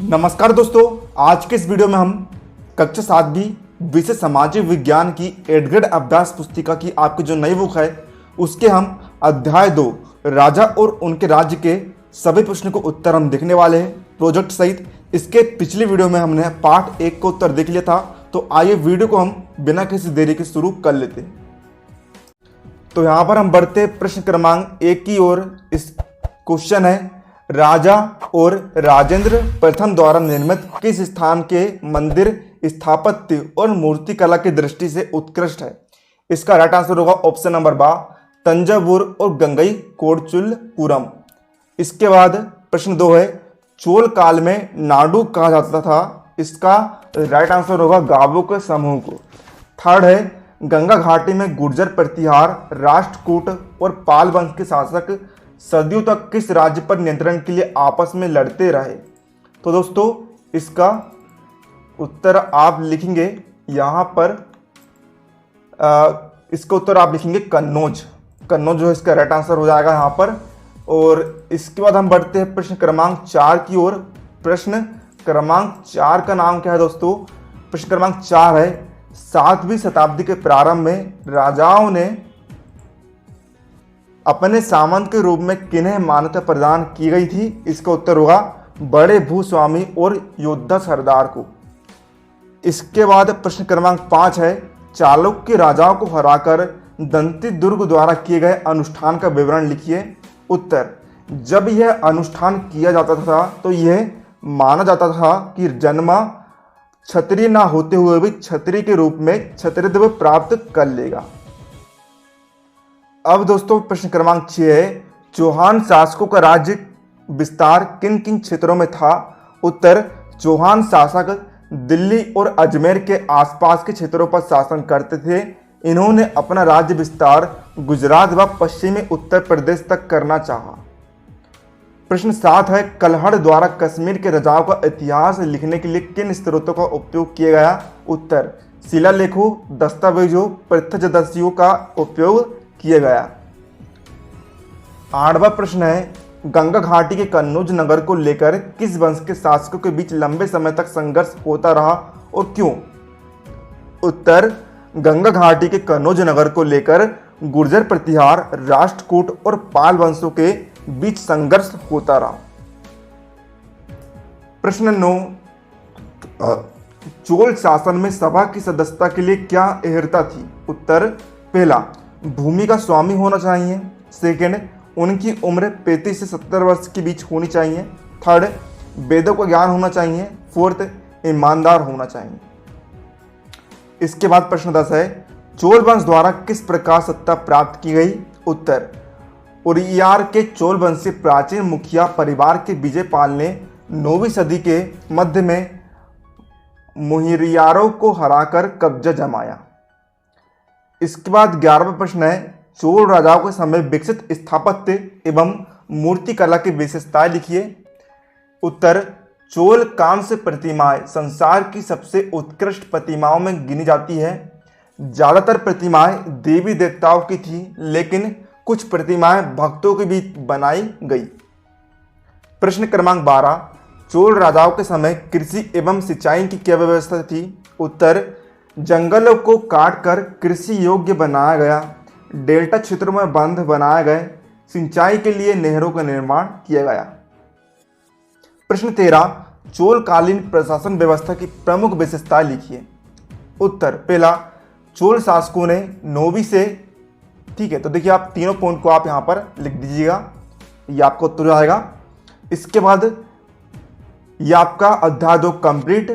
नमस्कार दोस्तों, आज के इस वीडियो में हम कक्षा 7वीं विषय सामाजिक विज्ञान की एडग्रेड अभ्यास पुस्तिका की आपकी जो नई बुक है उसके हम अध्याय 2 राजा और उनके राज्य के सभी प्रश्नों को उत्तर हम देखने वाले हैं प्रोजेक्ट सहित। इसके पिछली वीडियो में हमने पार्ट 1 का उत्तर देख लिया था, तो आइए वीडियो को हम बिना किसी देरी के शुरू कर लेते हैं। तो यहाँ पर हम बढ़ते प्रश्न क्रमांक 1 की ओर। इस क्वेश्चन है, राजा और राजेंद्र प्रथम द्वारा निर्मित किस स्थान के मंदिर स्थापत्य और मूर्ति कला की दृष्टि से उत्कृष्ट है? इसका राइट आंसर होगा ऑप्शन नंबर बा, तंजावुर और गंगई कोडचुलपुरम। इसके बाद प्रश्न 2 है, चोल काल में नाडु कहा जाता था। इसका राइट आंसर होगा गावों के समूह को। थर्ड है, गंगा घाटी में गुर्जर प्रतिहार राष्ट्रकूट और पाल वंश के शासक सदियों तक किस राज्य पर नियंत्रण के लिए आपस में लड़ते रहे? तो दोस्तों इसका उत्तर आप लिखेंगे यहाँ पर, इसका उत्तर आप लिखेंगे कन्नौज। कन्नौज जो है इसका राइट आंसर हो जाएगा यहाँ पर। और इसके बाद हम बढ़ते हैं प्रश्न क्रमांक 4 की ओर। प्रश्न क्रमांक 4 का नाम क्या है दोस्तों? प्रश्न क्रमांक 4 है, 7वीं शताब्दी के प्रारंभ में राजाओं ने अपने सामंत के रूप में किन्हें मान्यता प्रदान की गई थी? इसका उत्तर होगा बड़े भूस्वामी और योद्धा सरदार को। इसके बाद प्रश्न क्रमांक 5 है, चालुक्य राजाओं को हराकर दंती दुर्ग द्वारा किए गए अनुष्ठान का विवरण लिखिए। उत्तर, जब यह अनुष्ठान किया जाता था तो यह माना जाता था कि जन्मा क्षत्रिय ना होते हुए भी क्षत्रिय के रूप में क्षत्रियत्व प्राप्त कर लेगा। अब दोस्तों प्रश्न क्रमांक 6 है, चौहान शासकों का राज्य विस्तार किन किन क्षेत्रों में था? उत्तर, चौहान शासक दिल्ली और अजमेर के आसपास के क्षेत्रों पर शासन करते थे। इन्होंने अपना राज्य विस्तार गुजरात व पश्चिमी उत्तर प्रदेश तक करना चाहा। प्रश्न 7 है, कल्हड़ द्वारा कश्मीर के राजाओं का इतिहास लिखने के लिए किन स्रोतों का उपयोग किया गया? उत्तर, शिलालेखों, दस्तावेजों, प्रत्यक्षदर्शियों का उपयोग किया गया। 8वां प्रश्न है, गंगा घाटी के कन्नौज नगर को लेकर किस वंश के शासकों के बीच लंबे समय तक संघर्ष होता रहा और क्यों? उत्तर, गंगा घाटी के कन्नौज नगर को लेकर गुर्जर प्रतिहार राष्ट्रकूट और पाल वंशों के बीच संघर्ष होता रहा। प्रश्न 9, चोल शासन में सभा की सदस्यता के लिए क्या अर्हता थी? उत्तर, पहला, भूमि का स्वामी होना चाहिए। सेकंड, उनकी उम्र 35 से 70 वर्ष के बीच होनी चाहिए। थर्ड, वेदों का ज्ञान होना चाहिए। फोर्थ, ईमानदार होना चाहिए। इसके बाद प्रश्न 10 है, चोल वंश द्वारा किस प्रकार सत्ता प्राप्त की गई? उत्तर, उरियार के चोल वंश से प्राचीन मुखिया परिवार के विजय पाल ने 9वीं सदी के मध्य में मुहिरियारों को हराकर कब्जा जमाया। इसके बाद 11वां प्रश्न है, चोल राजाओं के समय विकसित स्थापत्य एवं मूर्ति कला की विशेषताएं लिखिए। उत्तर, चोल कांस्य प्रतिमाएं संसार की सबसे उत्कृष्ट प्रतिमाओं में गिनी जाती है। ज़्यादातर प्रतिमाएं देवी देवताओं की थी, लेकिन कुछ प्रतिमाएं भक्तों की भी बनाई गई। प्रश्न क्रमांक 12, चोल राजाओं के समय कृषि एवं सिंचाई की क्या व्यवस्था थी? उत्तर, जंगलों को काटकर कृषि योग्य बनाया गया। डेल्टा क्षेत्रों में बांध बनाए गए। सिंचाई के लिए नहरों का निर्माण किया गया। प्रश्न 13, चोलकालीन प्रशासन व्यवस्था की प्रमुख विशेषताएं लिखिए। उत्तर, पहला, चोल शासकों ने 9वीं से, ठीक है, तो देखिए आप तीनों पॉइंट को आप यहाँ पर लिख दीजिएगा, ये आपका उत्तर आएगा। इसके बाद ये आपका अध्याय 2 कंप्लीट।